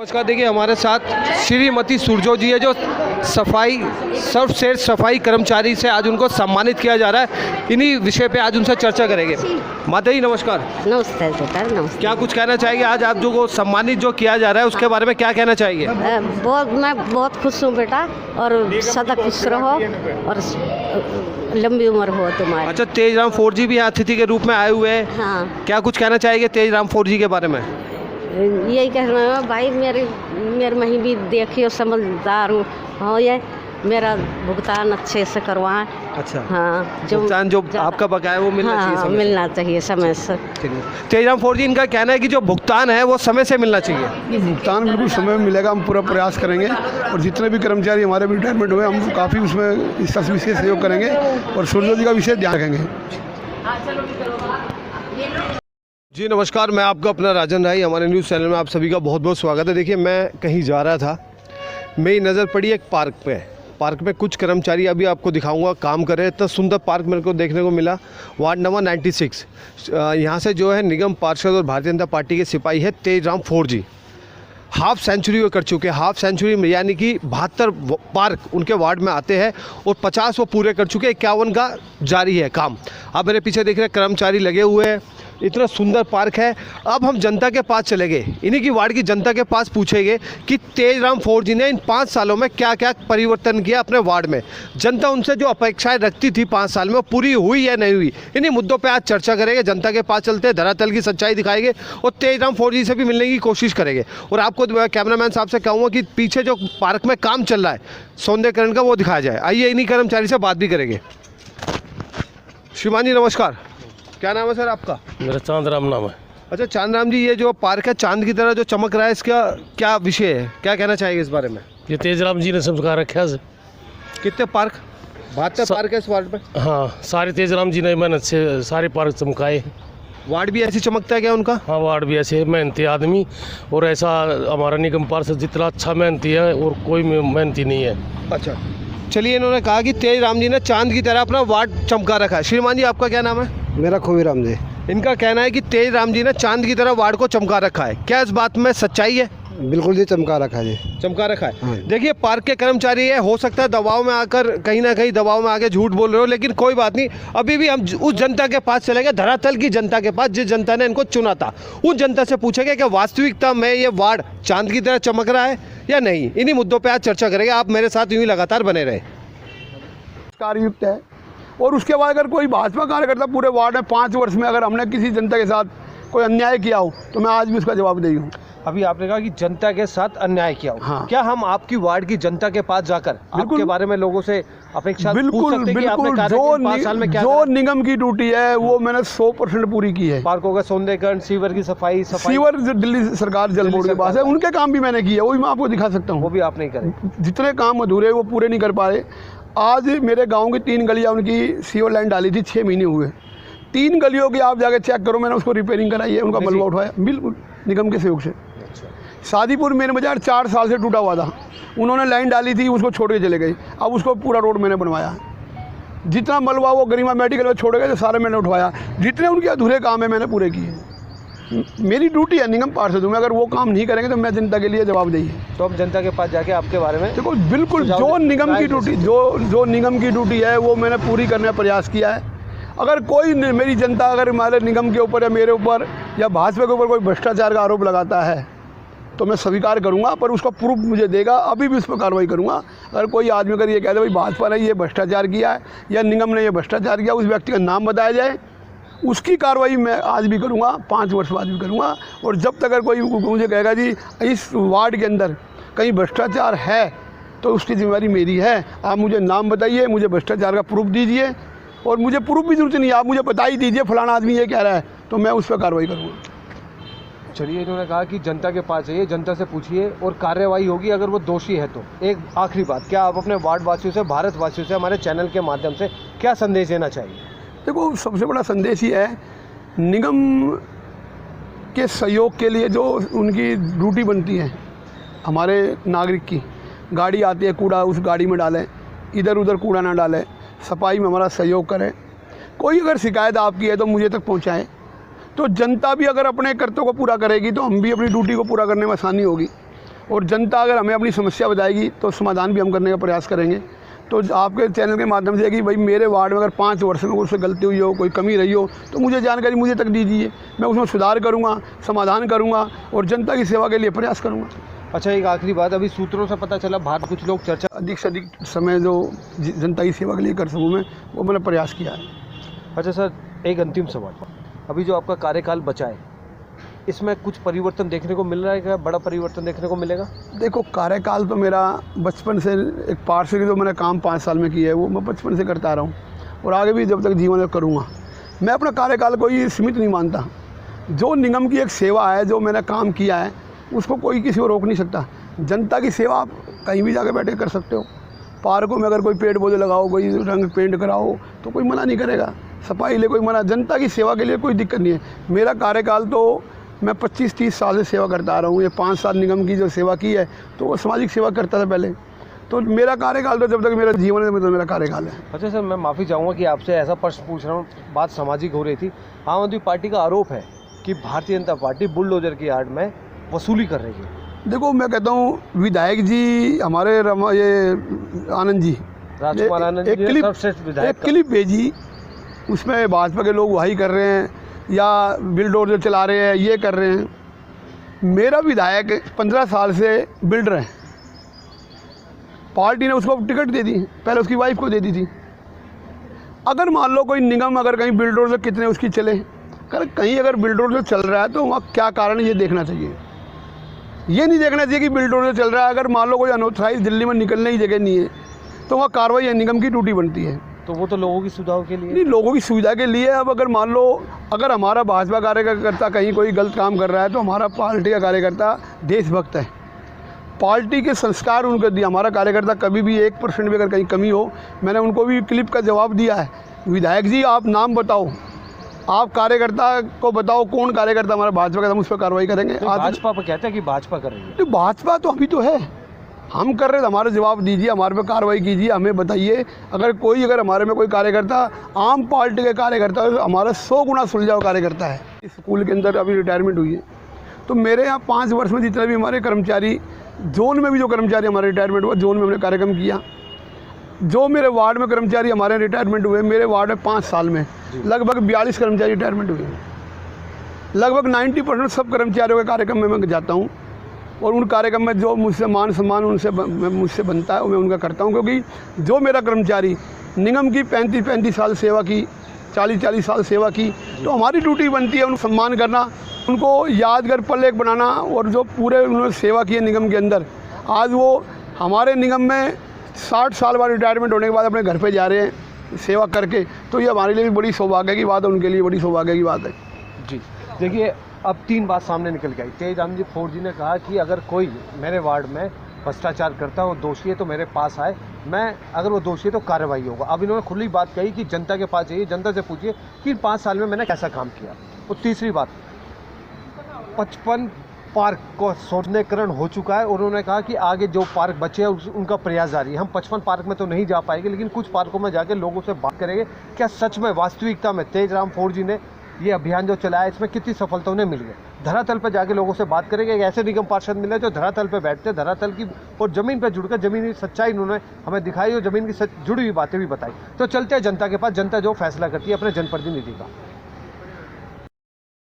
नमस्कार। देखिए हमारे साथ श्रीमती सुरजो जी है जो सर्वश्रेष्ठ सफाई कर्मचारी से आज उनको सम्मानित किया जा रहा है। इन्हीं विषय पे आज उनसे चर्चा करेंगे। माता जी नमस्कार। नमस्ते बेटा, नमस्ते। क्या कुछ कहना चाहेंगे आज आप जो को सम्मानित जो किया जा रहा है उसके बारे में क्या कहना चाहिए? मैं बहुत खुश हूँ बेटा, और सदा खुश रहो और लंबी उम्र हो तुम्हारी। अच्छा, तेजराम 4G भी अतिथि के रूप में आए हुए हैं। हाँ, क्या कुछ कहना चाहेंगे तेजराम 4G के बारे में? यही कहना है भाई, मेरे में भी देखियो, समझदार हूँ। हाँ, ये मेरा भुगतान अच्छे से करवाएं। अच्छा, हाँ, भुगतान जो आपका बकाया है वो मिलना चाहिए। हाँ, मिलना चाहिए समय से। तेजराम 4G इनका कहना है कि जो भुगतान है वो समय से मिलना चाहिए। भुगतान बिल्कुल समय में मिलेगा, हम पूरा प्रयास करेंगे और जितने भी कर्मचारी हमारे भी रिटायरमेंट हुए हम काफ़ी उसमें इस विशेष सहयोग करेंगे और सूर्य जी का विशेष ध्यान रखेंगे। जी नमस्कार, मैं आपका अपना राजन राय, हमारे न्यूज़ चैनल में आप सभी का बहुत बहुत स्वागत है। देखिए मैं कहीं जा रहा था, मेरी नज़र पड़ी एक पार्क में कुछ कर्मचारी अभी आपको दिखाऊंगा काम कर रहे हैं। इतना सुंदर पार्क मेरे को देखने को मिला। वार्ड नंबर 96 यहाँ से जो है निगम पार्षद और भारतीय जनता पार्टी के सिपाही है तेजराम 4G। हाफ सेंचुरी वो कर चुके हैं। हाफ सेंचुरी में यानी कि 72 पार्क उनके वार्ड में आते हैं और 50 वो पूरे कर चुके हैं। 51 का जारी है काम। आप मेरे पीछे देख रहे हैं कर्मचारी लगे हुए हैं। इतना सुंदर पार्क है। अब हम जनता के पास चले गए, इन्हीं की वार्ड की जनता के पास पूछेंगे कि तेजराम 4G ने इन 5 सालों में क्या क्या परिवर्तन किया अपने वार्ड में। जनता उनसे जो अपेक्षाएं रखती थी 5 साल में वो पूरी हुई या नहीं हुई, इन्हीं मुद्दों पे आज चर्चा करेंगे। जनता के पास चलते धरातल की सच्चाई दिखाएंगे और तेजराम 4G से भी मिलने की कोशिश करेंगे। और आपको कैमरामैन साहब से कहूँगा कि पीछे जो पार्क में काम चल रहा है सौंदर्यकरण का वो दिखाया जाए। आइए इन्हीं कर्मचारी से बात भी करेंगे। श्रीमान जी नमस्कार, क्या नाम है सर आपका? मेरा चांदराम नाम है। अच्छा चांदराम जी, ये जो पार्क है चांद की तरह जो चमक रहा है, इसका क्या विषय है, क्या कहना चाहिए इस बारे में? ये तेजराम जी ने चमका रखा है। कितने पार्क? 72 पार्क है इस वार्ड में। हाँ, सारे तेजराम जी ने मेहनत से सारे पार्क चमकाए। वार्ड भी ऐसी चमकता है क्या उनका? हाँ, वार्ड भी ऐसे मेहनती आदमी, और ऐसा हमारा निगम पार्षद जितना अच्छा मेहनती है और कोई मेहनती नहीं है। अच्छा चलिए, इन्होंने कहा कि तेजराम जी ने चांद की तरह अपना वार्ड चमका रखा है। श्रीमान जी आपका क्या नाम है? मेरा खोवीराम जी। इनका कहना है कि तेजराम जी ने चांद की तरह वार्ड को चमका रखा है। क्या इस बात में सच्चाई है? बिल्कुल जी, चमका रखा है जी। चमका रखा है। हाँ। देखिए पार्क के कर्मचारी है, हो सकता है दबाव में आकर कहीं ना कहीं दबाव में आके झूठ बोल रहे हो, लेकिन कोई बात नहीं। अभी भी हम उस जनता के पास चलेंगे, धरातल की जनता के पास, जिस जनता ने इनको चुना था उस जनता से पूछेंगे कि वास्तविकता में ये वार्ड चांद की तरह चमक रहा है या नहीं। इन्हीं मुद्दों पर आज चर्चा करेंगे। आप मेरे साथ यूँ ही लगातार बने रहे। कार्ययुक्त है और उसके बाद अगर कोई भाजपा कार्यकर्ता पूरे वार्ड में 5 वर्ष में अगर हमने किसी जनता के साथ कोई अन्याय किया हो तो मैं आज भी उसका जवाबदेही हूँ। अभी आपने कहा कि जनता के साथ अन्याय किया हो। हाँ। क्या हम आपकी वार्ड की जनता के पास जाकर आपके बारे में लोगों से अपेक्षा पूछ सकते हैं कि आपने कार्य किए 5 साल में क्या जो करा? निगम की ड्यूटी है वो मैंने 100% पूरी की है। पार्कों का सौंदर्यकरण, सीवर की सफाई सीवर जो दिल्ली सरकार जल बोर्ड के पास है, उनके काम भी मैंने किए, वो भी मैं आपको दिखा सकता वो हूँ। भी आप नहीं करें। जितने काम अधूरे वो पूरे नहीं कर पा रहे। आज मेरे गांव की 3 गलियां उनकी सीवर लाइन डाली थी, 6 महीने हुए। 3 गलियों की आप जाके चेक करो, मैंने उसको रिपेयरिंग कराई है, उनका मलबा उठवाया, बिल्कुल निगम के सहयोग से। शादीपुर मेन बाजार 4 साल से टूटा हुआ था, उन्होंने लाइन डाली थी, उसको छोड़ के चले गए। अब उसको पूरा रोड मैंने बनवाया। जितना मलबा वो गरिमा मेडिकल में छोड़ गए सारे मैंने उठवाया। जितने उनके अधूरे काम है मैंने पूरे किए। मेरी ड्यूटी है, निगम पार्षद हूँ मैं, अगर वो काम नहीं करेंगे तो मैं जनता के लिए जवाबदेही है। तो हम जनता के पास जाके आपके बारे में देखो, बिल्कुल जो निगम की ड्यूटी जो निगम की ड्यूटी है वो मैंने पूरी करने का प्रयास किया है। अगर कोई मेरी जनता अगर हमारे निगम के ऊपर या मेरे ऊपर या भाजपा के ऊपर कोई भ्रष्टाचार का आरोप लगाता है तो मैं स्वीकार करूंगा, पर उसका प्रूफ मुझे देगा, अभी भी उस पर कार्रवाई करूंगा। अगर कोई आदमी अगर ये कहता है भाई भाजपा ने ये भ्रष्टाचार किया है या निगम ने ये भ्रष्टाचार किया, उस व्यक्ति का नाम बताया जाए, उसकी कार्रवाई मैं आज भी करूंगा, 5 वर्ष बाद भी करूंगा। और जब तक अगर कोई मुझे कहेगा जी इस वार्ड के अंदर कहीं भ्रष्टाचार है तो उसकी जिम्मेदारी मेरी है। आप मुझे नाम बताइए, मुझे भ्रष्टाचार का प्रूफ दीजिए, और मुझे प्रूफ भी जरूरत नहीं, आप मुझे बता ही दीजिए फलाना आदमी ये कह रहा है, तो मैं उस पर कार्रवाई करूँगा। चलिए, इन्होंने कहा कि जनता के पास जाइए, जनता से पूछिए और कार्रवाई होगी अगर वो दोषी है तो। एक आखिरी बात, क्या आप अपने वार्ड वासियों से, भारतवासियों से हमारे चैनल के माध्यम से क्या संदेश देना चाहिए? देखो, सबसे बड़ा संदेश ही है, निगम के सहयोग के लिए जो उनकी ड्यूटी बनती है हमारे नागरिक की, गाड़ी आती है कूड़ा उस गाड़ी में डालें, इधर उधर कूड़ा ना डालें, सफाई में हमारा सहयोग करें। कोई अगर शिकायत आपकी है तो मुझे तक पहुंचाएं। तो जनता भी अगर अपने कर्तव्य को पूरा करेगी तो हम भी अपनी ड्यूटी को पूरा करने में आसानी होगी। और जनता अगर हमें अपनी समस्या बताएगी तो समाधान भी हम करने का प्रयास करेंगे। तो आपके चैनल के माध्यम से कि भाई मेरे वार्ड में अगर 5 वर्ष में उससे गलती हुई हो, कोई कमी रही हो, तो मुझे जानकारी मुझे तक दीजिए, मैं उसमें सुधार करूँगा, समाधान करूँगा और जनता की सेवा के लिए प्रयास करूँगा। अच्छा, एक आखिरी बात, अभी सूत्रों से पता चला बाहर कुछ लोग चर्चा अधिक से अधिक समय जो जनता की सेवा के लिए कर सकूँ मैं, वो मैंने प्रयास किया है। अच्छा सर, एक अंतिम सवाल, अभी जो आपका कार्यकाल बचा है इसमें कुछ परिवर्तन देखने को मिल रहा है क्या? बड़ा परिवर्तन देखने को मिलेगा? देखो, कार्यकाल तो मेरा बचपन से एक पार्षद की जो मैंने काम 5 साल में किया है वो मैं बचपन से करता आ रहा हूँ और आगे भी जब तक जीवन में करूँगा। मैं अपना कार्यकाल कोई सीमित नहीं मानता। जो निगम की एक सेवा है, जो मैंने काम किया है, उसको कोई किसी को रोक नहीं सकता। जनता की सेवा आप कहीं भी जाकर बैठे कर सकते हो। पार्कों में अगर कोई पेड़ पौधे लगाओ, कोई रंग पेंट कराओ तो कोई मना नहीं करेगा, सफाई ले कोई मना, जनता की सेवा के लिए कोई दिक्कत नहीं है। मेरा कार्यकाल तो मैं 25-30 साल से सेवा करता आ रहा हूँ। ये 5 साल निगम की जो सेवा की है तो वो सामाजिक सेवा करता था पहले। तो मेरा कार्यकाल तो जब तक मेरा जीवन है तो मेरा कार्यकाल है। अच्छा सर, मैं माफ़ी चाहूँगा कि आपसे ऐसा प्रश्न पूछ रहा हूँ, बात सामाजिक हो रही थी। आम आदमी पार्टी का आरोप है कि भारतीय जनता पार्टी बुलडोजर की आड़ में वसूली कर रही है। देखो, मैं कहता हूँ विधायक जी हमारे ये आनंद जी, राजकुमार आनंद एक जी सर्वश्रेष्ठ विधायक एक क्लिप भेजी, उसमें भाजपा के लोग वही कर रहे हैं या बिल्डोजर चला रहे हैं, ये कर रहे हैं। मेरा विधायक 15 साल से बिल्डर है, पार्टी ने उसको टिकट दे दी, पहले उसकी वाइफ को दे दी थी। अगर मान लो कोई निगम अगर कहीं बिल्डोजर कितने उसकी चले, अगर कहीं अगर बिल्डोजर चल रहा है तो वहाँ क्या कारण है ये देखना चाहिए। ये नहीं देखना चाहिए कि बिल्डोजर चल रहा है, अगर मान लो कोई अनऑथराइज दिल्ली में निकलने की जगह नहीं है तो वहाँ कार्रवाई निगम की ड्यूटी बनती है। तो वो तो लोगों की सुविधा के लिए नहीं, लोगों की सुविधा के लिए। अब अगर मान लो अगर हमारा भाजपा कार्यकर्ता कहीं कोई गलत काम कर रहा है तो हमारा पार्टी का कार्यकर्ता देशभक्त है, पार्टी के संस्कार उनको दिया। हमारा कार्यकर्ता कभी भी 1% भी अगर कहीं कमी हो, मैंने उनको भी क्लिप का जवाब दिया है, विधायक जी आप नाम बताओ, आप कार्यकर्ता को बताओ कौन कार्यकर्ता हमारा भाजपा का, हम उस पर कार्रवाई करेंगे। तो भाजपा पर कहते हैं कि भाजपा कर रही है, तो भाजपा तो अभी तो है, हम कर रहे हैं, हमारा जवाब दीजिए, हमारे पे कार्रवाई कीजिए, हमें बताइए। अगर हमारे में कोई कार्यकर्ता आम पार्टी के कार्यकर्ता है, हमारा 100 गुना सुलझाव कार्यकर्ता है। इस स्कूल के अंदर अभी रिटायरमेंट हुई है, तो मेरे यहाँ 5 वर्ष में जितने भी हमारे कर्मचारी, जोन में भी जो कर्मचारी हमारे रिटायरमेंट हुआ, जोन में हमने कार्यक्रम किया। जो मेरे वार्ड में कर्मचारी हमारे रिटायरमेंट हुए, मेरे वार्ड में 5 साल में लगभग 42 कर्मचारी रिटायरमेंट हुए। लगभग 90% सब कर्मचारियों के कार्यक्रम में मैं जाता हूँ और उन कार्यक्रम में जो मुझसे मान सम्मान मुझसे बनता है वो मैं उनका करता हूँ। क्योंकि जो मेरा कर्मचारी निगम की 35 साल सेवा की, 40 साल सेवा की, तो हमारी ड्यूटी बनती है उनको सम्मान करना, उनको यादगार पल एक बनाना। और जो पूरे उन्होंने सेवा की है निगम के अंदर, आज वो हमारे निगम में 60 साल बाद रिटायरमेंट होने के बाद अपने घर पे जा रहे हैं सेवा करके, तो ये हमारे लिए भी बड़ी सौभाग्य की बात है, उनके लिए बड़ी सौभाग्य की बात है। जी देखिए, अब 3 बात सामने निकल के आई। तेज राम जी फोर्ड जी ने कहा कि अगर कोई मेरे वार्ड में भ्रष्टाचार करता है, वो दोषी है तो मेरे पास आए, मैं अगर वो दोषी है तो कार्रवाई होगा। अब इन्होंने खुली बात कही कि जनता के पास जाइए, जनता से पूछिए कि 5 साल में मैंने कैसा काम किया। और तीसरी बात, 55 पार्क को सौंदर्यीकरण हो चुका है और उन्होंने कहा कि आगे जो पार्क बचे हैं उनका प्रयास जारी है। हम 55 पार्क में तो नहीं जा पाएंगे, लेकिन कुछ पार्कों में जाके लोगों से बात करेंगे क्या सच में वास्तविकता में तेज राम फोर्ड जी ने ये अभियान जो चलाया इसमें कितनी सफलता उन्हें मिली है। धरातल पर जाके लोगों से बात करेंगे। एक ऐसे निगम पार्षद मिले जो धरातल पर बैठते, धरातल की और ज़मीन पर जुड़कर ज़मीनी सच्चाई उन्होंने हमें दिखाई और ज़मीन की जुड़ी हुई बातें भी बताई। तो चलते हैं जनता के पास, जनता जो फैसला करती है अपने जनप्रतिनिधि का।